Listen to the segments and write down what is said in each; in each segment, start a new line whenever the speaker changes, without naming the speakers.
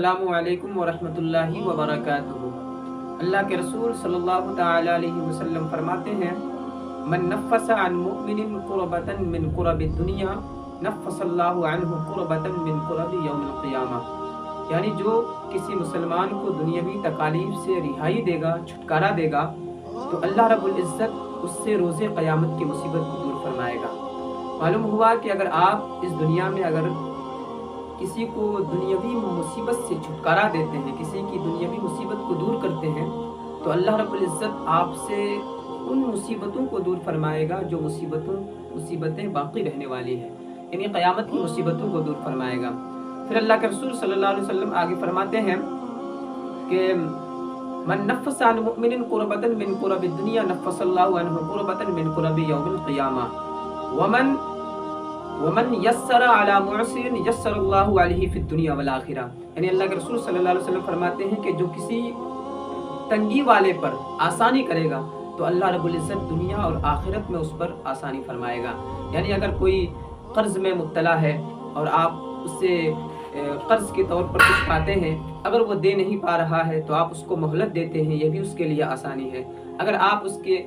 अस्सलामु अलैकुम वरहमतुल्लाहि वबरकातुहू। अल्लाह के रसूल सल्लल्लाहु ताला अलैहि वसल्लम फरमाते हैं, मन नफ़्फ़स अन मुमिनिन कुरबतन मिन कुरबिद दुनिया नफ़्फ़सल्लाहु अन्हु कुरबतन मिन कुरबि यौमिल क़ियामा। यानी जो किसी मुसलमान को दुनियावी तकालीफ से रिहाई देगा, छुटकारा देगा, तो अल्लाह रब्बुल इज़्ज़त उससे रोज़े क़यामत की मुसीबत को दूर फरमाएगा। मालूम हुआ कि अगर आप इस दुनिया में अगर किसी को दुनियावी मुसीबत से छुटकारा देते हैं, किसी की दुनियावी मुसीबत को दूर करते हैं, तो अल्लाह रब्बुल इज़्ज़त आपसे उन मुसीबतों को दूर फरमाएगा जो मुसीबतें बाकी रहने वाली हैं, यानी क़यामत की मुसीबतों को दूर फरमाएगा। फिर अल्लाह के रसूल सल्लल्लाहु अलैहि वसल्लम आगे फरमाते हैं कि मन नफ़्फ़स अन मुमिनिन कुरबतन मिन कुरबिद दुनिया नफ़्फ़सल्लाहु अन्हु कुरबतन मिन कुरबि यौमिल क़ियामा वमन यस्सर अला मुअस्सिरिन यस्सरल्लाहु अलैहि फिद दुनिया वल आखिरा। यानी अल्लाह के रसूल सल्लल्लाहु अलैहि वसल्लम फरमाते हैं कि जो किसी तंगी वाले पर आसानी करेगा तो अल्लाह रब्बुल इज़्ज़त दुनिया और आखिरत में उस पर आसानी फरमाएगा। यानी अगर कोई कर्ज में मुब्तला है और आप उससे कर्ज के तौर पर कुछ पाते हैं, अगर वो दे नहीं पा रहा है तो आप उसको मोहलत देते हैं, ये भी उसके लिए आसानी है। अगर आप उसके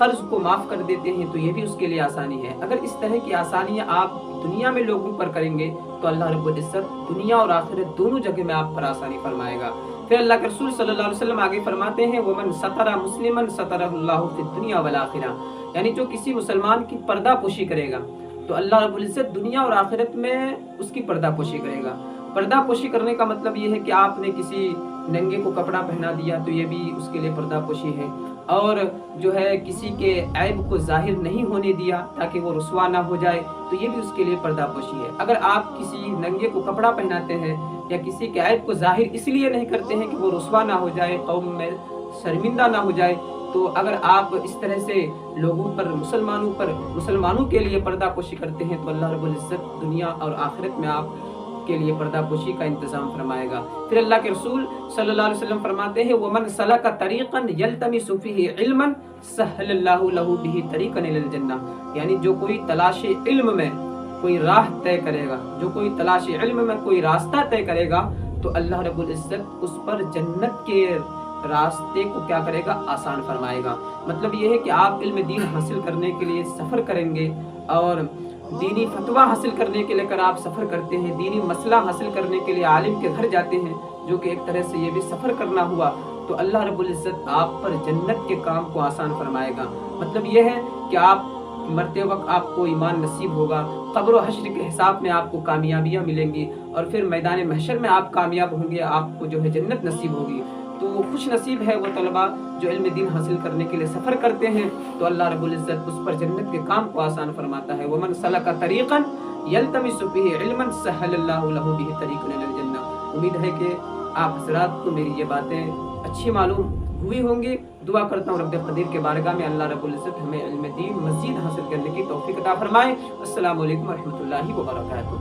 कर्ज को माफ़ कर देते हैं तो ये भी उसके लिए आसानी है। अगर इस तरह की आसानियाँ आप दुनिया में लोगों पर करेंगे तो अल्लाह रब्बुल इज़्ज़त दुनिया और आखिरत दोनों जगह में आप पर आसानी फरमाएगा। फिर अल्लाह के रसूल सल्लल्लाहु अलैहि वसल्लम आगे फरमाते हैं, वमन सतरा मुस्लिमन सतरहुल्लाहु फिद दुनिया वल आखिरा। यानी जो किसी मुसलमान की पर्दा पोशी करेगा तो अल्लाह रब्बुल इज़्ज़त दुनिया और आखिरत में उसकी पर्दा पोशी करेगा। पर्दा पोशी करने का मतलब ये है कि आपने किसी नंगे को कपड़ा पहना दिया तो ये भी उसके लिए पर्दा पोशी है, और जो है किसी के ऐब को जाहिर नहीं होने दिया ताकि वो रुसवा ना हो जाए तो ये भी उसके लिए पर्दा पोशी है। अगर आप किसी नंगे को कपड़ा पहनाते हैं या किसी के ऐब को जाहिर इसलिए नहीं करते हैं कि वो रुसवा ना हो जाए, कौम में शर्मिंदा ना हो जाए, तो अगर आप इस तरह से लोगों पर मुसलमानों के लिए पर्दा पोशी करते हैं तो अल्लाह रब्बुल इज़्ज़त दुनिया और आखिरत में आप के लिए पर्दा पोशी का इंतजाम फरमाएगा। फिर अल्लाह के रसूल सल्लल्लाहु अलैहि वसल्लम फरमाते हैं, वमन सलका तरीक़न यल्तमिसु फीही इल्मन सहलल्लाहु लहू बिही तरीक़न इलल जन्ना। यानी जो कोई तलाश इल्म में कोई राह तय करेगा, जो कोई तलाश इल्म में कोई रास्ता तय करेगा तो अल्लाह रब्बुल इज़्ज़त उस पर जन्नत के रास्ते को क्या करेगा, आसान फरमाएगा। मतलब ये है कि आप इल्म दीन हासिल करने के लिए सफ़र करेंगे और दीनी फतवा हासिल करने के लिए अगर आप सफ़र करते हैं, दीनी मसला हासिल करने के लिए आलिम के घर जाते हैं, जो कि एक तरह से ये भी सफ़र करना हुआ, तो अल्लाह रब्बुल इज़्ज़त आप पर जन्नत के काम को आसान फरमाएगा। मतलब ये है कि आप मरते वक्त आपको ईमान नसीब होगा, क़ब्र और हश्र के हिसाब में आपको कामयाबियाँ मिलेंगी और फिर मैदान महशर में आप कामयाब होंगे, आपको जो है जन्नत नसीब होगी। तो खुश नसीब है वो तलबा जो इल्म दीन हासिल करने के लिए सफ़र करते हैं, तो अल्लाह रब्बुल इज़्ज़त उस पर जन्नत के काम को आसान फरमाता है। वमन सलका तरीक़न यल्तमिसु फीही इल्मन सहलल्लाहु लहू बिही तरीक़न इलल जन्ना। उम्मीद है कि आप हज़रात को मेरी ये बातें अच्छी मालूम हुई होंगी। दुआ करता हूँ रब्बे क़दीर के बारगाह में अल्लाह रब्बुल इज़्ज़त हमें इल्म दीन मज़ीद हासिल करने की तौफ़ीक़ अता फरमाए। अस्सलामु अलैकुम व रहमतुल्लाहि व बरकातुहू।